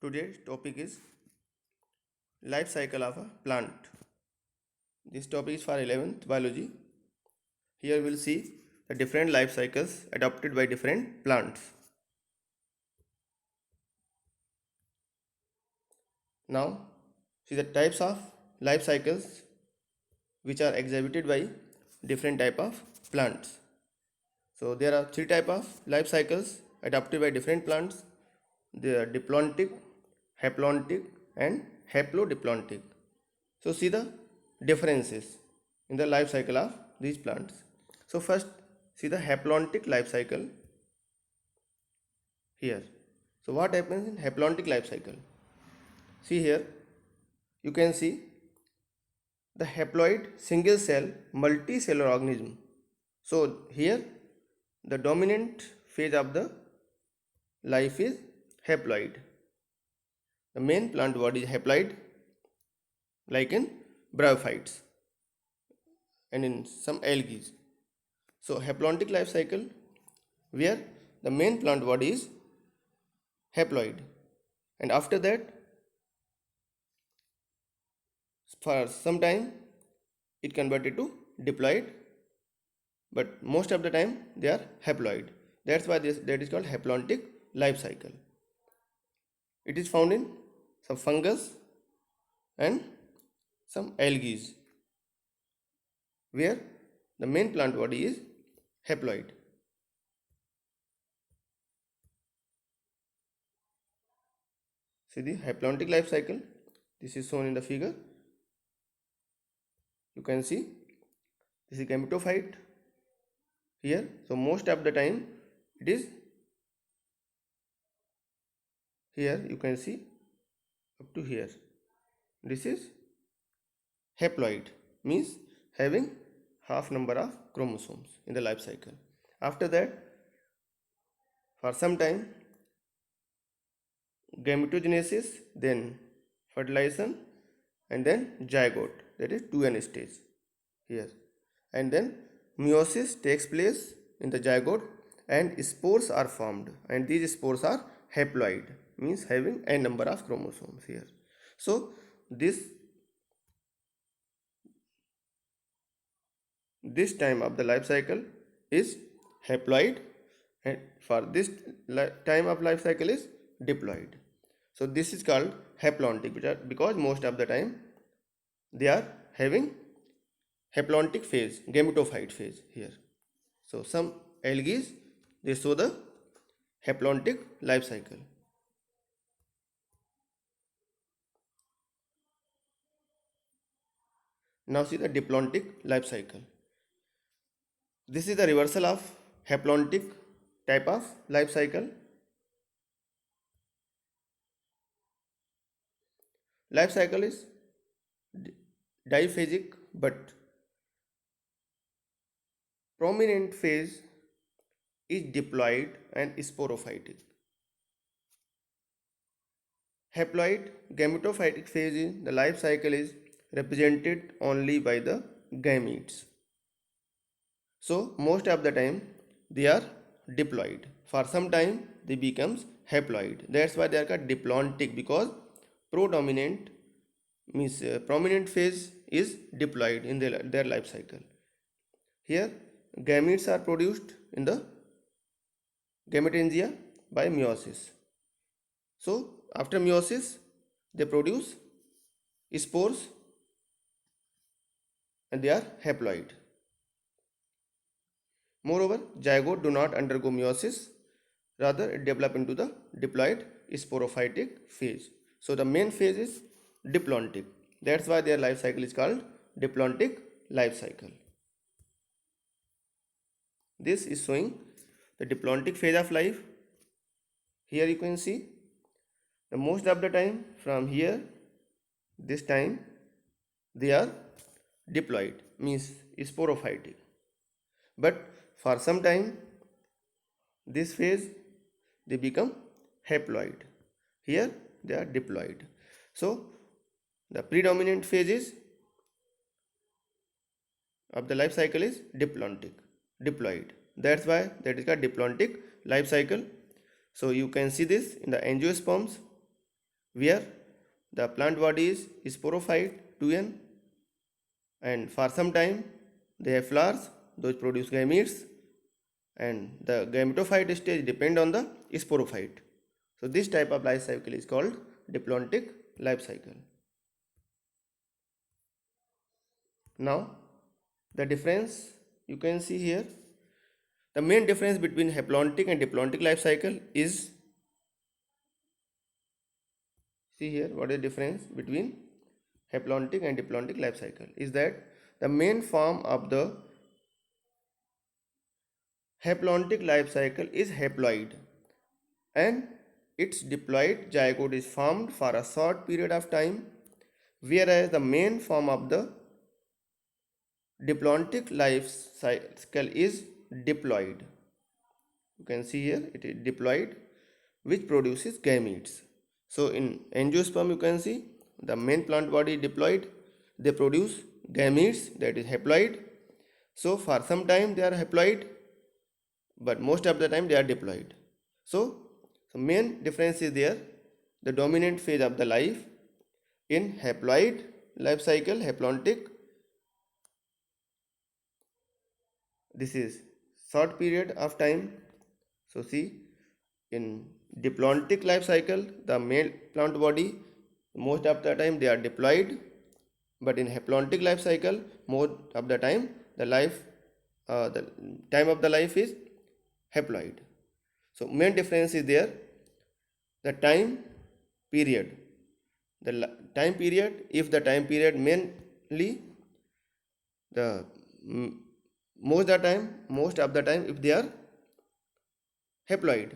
Today's topic is life cycle of a plant. This topic is for 11th biology. Here we'll see the different life cycles adopted by different plants. Now see the types of life cycles which are exhibited by different type of plants. So there are three type of life cycles adopted by different plants. They are diplontic, haplontic and haplodiplontic. So see the differences in the life cycle of these plants. So first see the haplontic life cycle here. So what happens in haplontic life cycle? See here, you can see the haploid single cell multicellular organism. So here the dominant phase of the life is haploid. The main plant body is haploid, like in bryophytes and in some algae. So haplontic life cycle where the main plant body is haploid, and after that for some time it converted to diploid, but most of the time they are haploid. That's why that is called haplontic life cycle. It is found in some fungus and some algae where the main plant body is haploid. See the haplontic life cycle. This is shown in the figure. You can see this is gametophyte here. So most of the time it is here, you can see up to here. This is haploid, means having half number of chromosomes in the life cycle. After that, for some time, gametogenesis, then fertilization, and then zygote, that is 2n stage here. And then meiosis takes place in the zygote and spores are formed, and these spores are haploid, means having n number of chromosomes here. So this time of the life cycle is haploid, and for this time of life cycle is diploid. So this is called haplontic because most of the time they are having haplontic phase, gametophyte phase here. So some algae they show the haplontic life cycle. Now see the diplontic life cycle. This is the reversal of haplontic type of life cycle. Life cycle is diphasic, but prominent phase is diploid and sporophytic. Haploid gametophytic phase in the life cycle is represented only by the gametes. So most of the time they are diploid. For some time they becomes haploid. That's why they are called diplontic, because predominant means prominent phase is diploid in their life cycle. Here gametes are produced in the gametangia by meiosis. So after meiosis they produce spores and they are haploid. Moreover, zygote do not undergo meiosis, rather it develop into the diploid sporophytic phase. So the main phase is diplontic. That's why their life cycle is called diplontic life cycle. This is showing the diplontic phase of life. Here you can see the most of the time from here, this time they are diploid, means sporophytic. But for some time this phase they become haploid. Here they are diploid. So the predominant phases of the life cycle is diploid. That's why that is called diplontic life cycle. So you can see this in the angiosperms. where the plant body is sporophyte 2n, and for some time they have flowers, those produce gametes, and the gametophyte stage depend on the sporophyte. So this type of life cycle is called diplontic life cycle. Now the difference you can see here. The main difference between haplontic and diplontic life cycle is, see here what is the difference between haplontic and diplontic life cycle is that the main form of the haplontic life cycle is haploid, and its diploid zygote is formed for a short period of time, whereas the main form of the diplontic life cycle is diploid. You can see here it is diploid, which produces gametes. So in angiosperm you can see the main plant body diploid, they produce gametes, that is haploid. So for some time they are haploid, but most of the time they are diploid. So main difference is there. The dominant phase of the life in haploid life cycle, haplontic, this is short period of time. So see, in diplontic life cycle, the male plant body most of the time they are diploid, but in haplontic life cycle most of the time the time of the life is haploid. So main difference is there. The time period, time period, if the time period mainly the most of the time if they are haploid,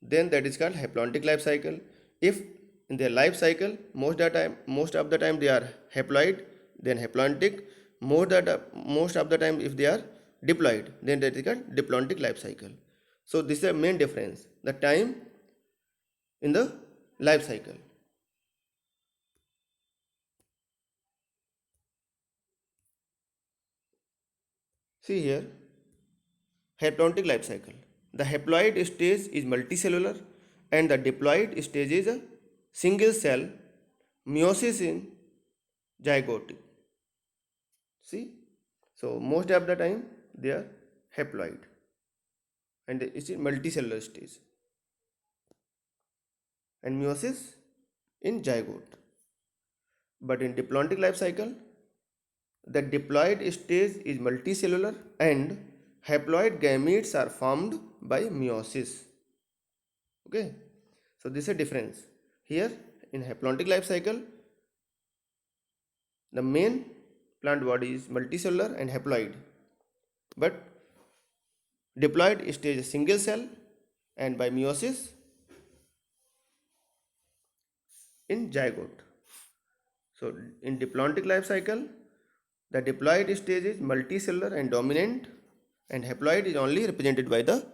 then that is called haplontic life cycle. If in their life cycle most of the time they are haploid, then haplontic. Most of the time if they are diploid, then that is called diplontic life cycle. So this is the main difference, the time in the life cycle. See here, haplontic life cycle. The haploid stage is multicellular and the diploid stage is a single cell meiosis in zygote. See, so most of the time they are haploid and it is multicellular stage and meiosis in zygote. But in diplontic life cycle, the diploid stage is multicellular and haploid gametes are formed by meiosis. Okay, so this is a difference. Here in haplontic life cycle, the main plant body is multicellular and haploid, but diploid stage is single cell and by meiosis in zygote. So in diplontic life cycle, the diploid stage is multicellular and dominant, and haploid is only represented by the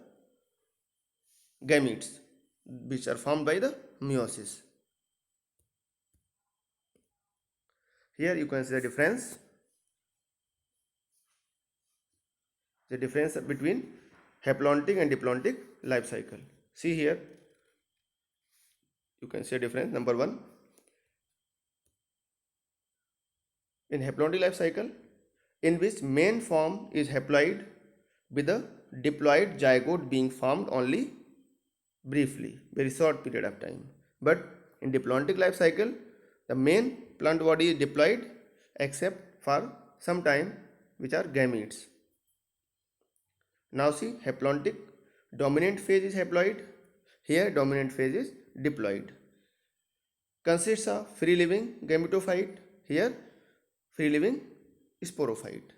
gametes which are formed by the meiosis. Here you can see the difference between haplontic and diplontic life cycle. See here, you can see a difference. Number one, in haplontic life cycle, in which main form is haploid with the diploid zygote being formed only briefly, very short period of time. But in diplontic life cycle, the main plant body is diploid except for some time which are gametes. Now see, haplontic dominant phase is haploid, here dominant phase is diploid. Consists of free living gametophyte, here free living sporophyte.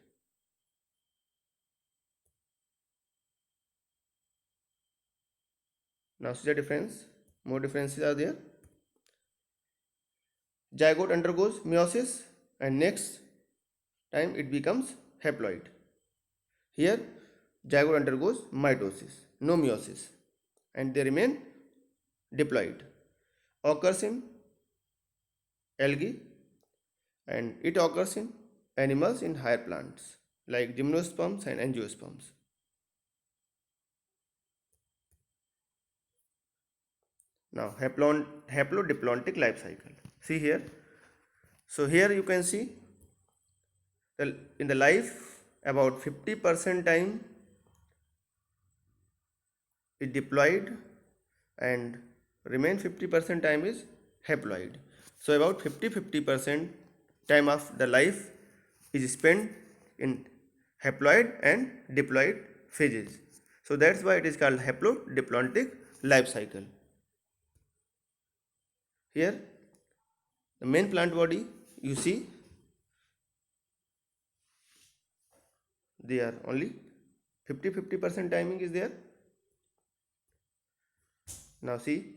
Now see the difference, more differences are there. Zygote undergoes meiosis and next time it becomes haploid. Here zygote undergoes mitosis, no meiosis, and they remain diploid. Occurs in algae and it occurs in animals in higher plants like gymnosperms and angiosperms. Now haplodiploidic life cycle. See here. So here you can see in the life about 50% time is diploid and remain 50% time is haploid. So about 50% time of the life is spent in haploid and diploid phases. So that's why it is called haplodiploidic life cycle. Here the main plant body, you see they are only 50% timing is there. Now see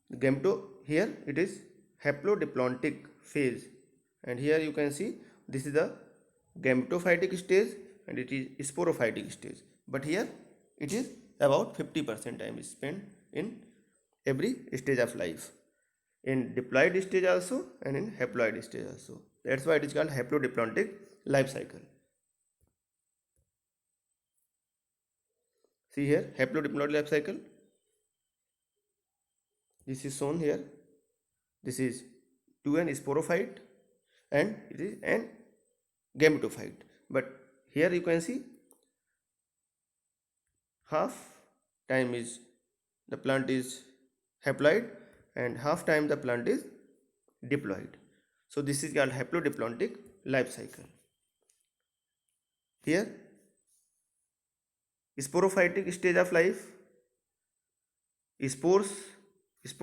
the gameto, here it is haplodiploidic phase, and here you can see this is the gametophytic stage and it is sporophytic stage, but here it is about 50% time is spent in every stage of life, in diploid stage also and in haploid stage also. That's why it is called haplodiploidic life cycle. See here haplodiploidic life cycle. This is shown here. This is 2n sporophyte and it is an gametophyte. But here you can see half time is the plant is haploid and half time the plant is diploid. So this is called haplodiploidic life cycle. Here sporophytic stage of life, spore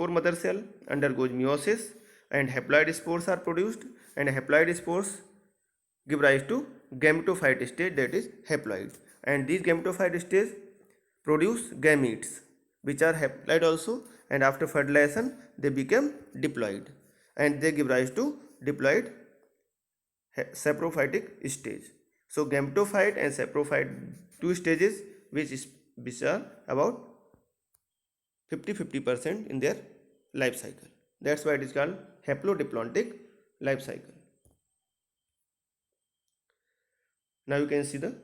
mother cell undergoes meiosis and haploid spores are produced, and haploid spores give rise to gametophyte stage, that is haploid, and these gametophyte stage produce gametes which are haploid also, and after fertilization they become diploid and they give rise to diploid saprophytic stage. So gametophyte and saprophyte, two stages which are about 50% in their life cycle. That's why it is called haplodiploidic life cycle. Now you can see the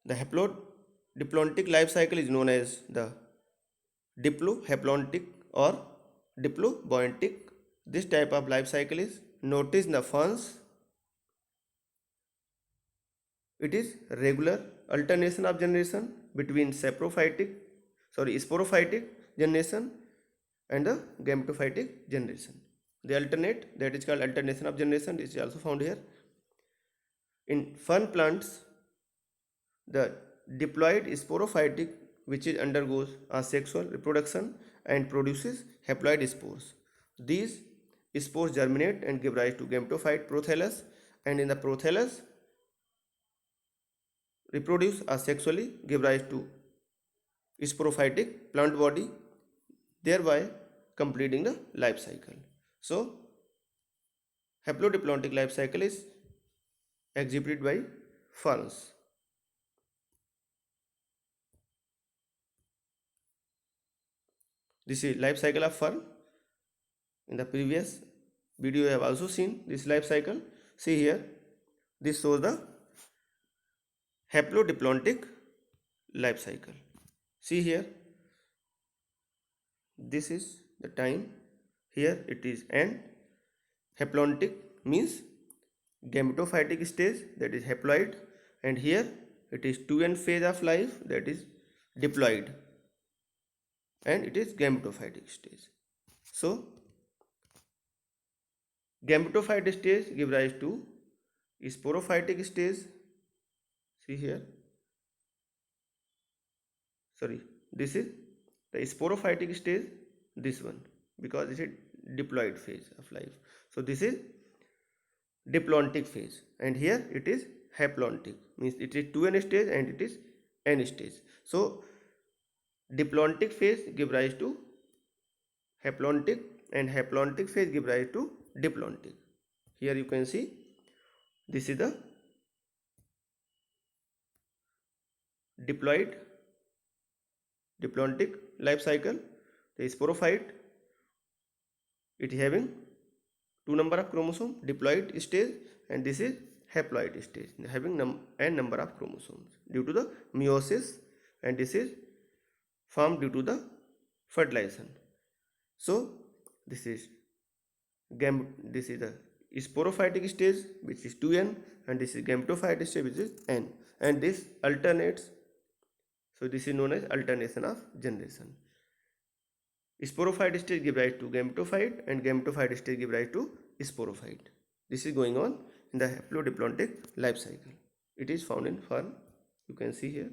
haplodiploidic life cycle is known as the diplohaplontic or diplobuoyantic. This type of life cycle is noticed in the ferns. It is regular alternation of generation between sporophytic generation and the gametophytic generation. They alternate, that is called alternation of generation. This is also found here. In fern plants, the diploid sporophytic, which is undergoes asexual reproduction and produces haploid spores. These spores germinate and give rise to gametophyte prothallus, and in the prothallus reproduce asexually, give rise to sporophytic plant body, thereby completing the life cycle. So haplodiploidic life cycle is exhibited by ferns. This is life cycle of fern. In the previous video you have also seen this life cycle. See here, this shows the haplodiploidic life cycle. See here, this is the time. Here it is an haplontic means gametophytic stage, that is haploid, and here it is 2n phase of life, that is diploid, and it is gametophytic stage. So gametophyte stage give rise to sporophytic stage. See here, this is the sporophytic stage, this one, because it is diploid phase of life. So this is diplontic phase, and here it is haplontic, means it is 2n stage and it is n stage. So diplontic phase give rise to haplontic and haplontic phase give rise to diplontic. Here you can see this is the diplontic life cycle. The sporophyte, it is having 2 number of chromosome, diploid stage, and this is haploid stage having n number of chromosomes due to the meiosis, and this is formed due to the fertilization. So this is this is the sporophytic stage, which is 2n, and this is gametophyte stage, which is n, and this alternates. So this is known as alternation of generation. Sporophyte stage give rise to gametophyte, and gametophyte stage give rise to sporophyte. This is going on in the haplodiplontic life cycle. It is found in fern. You can see here.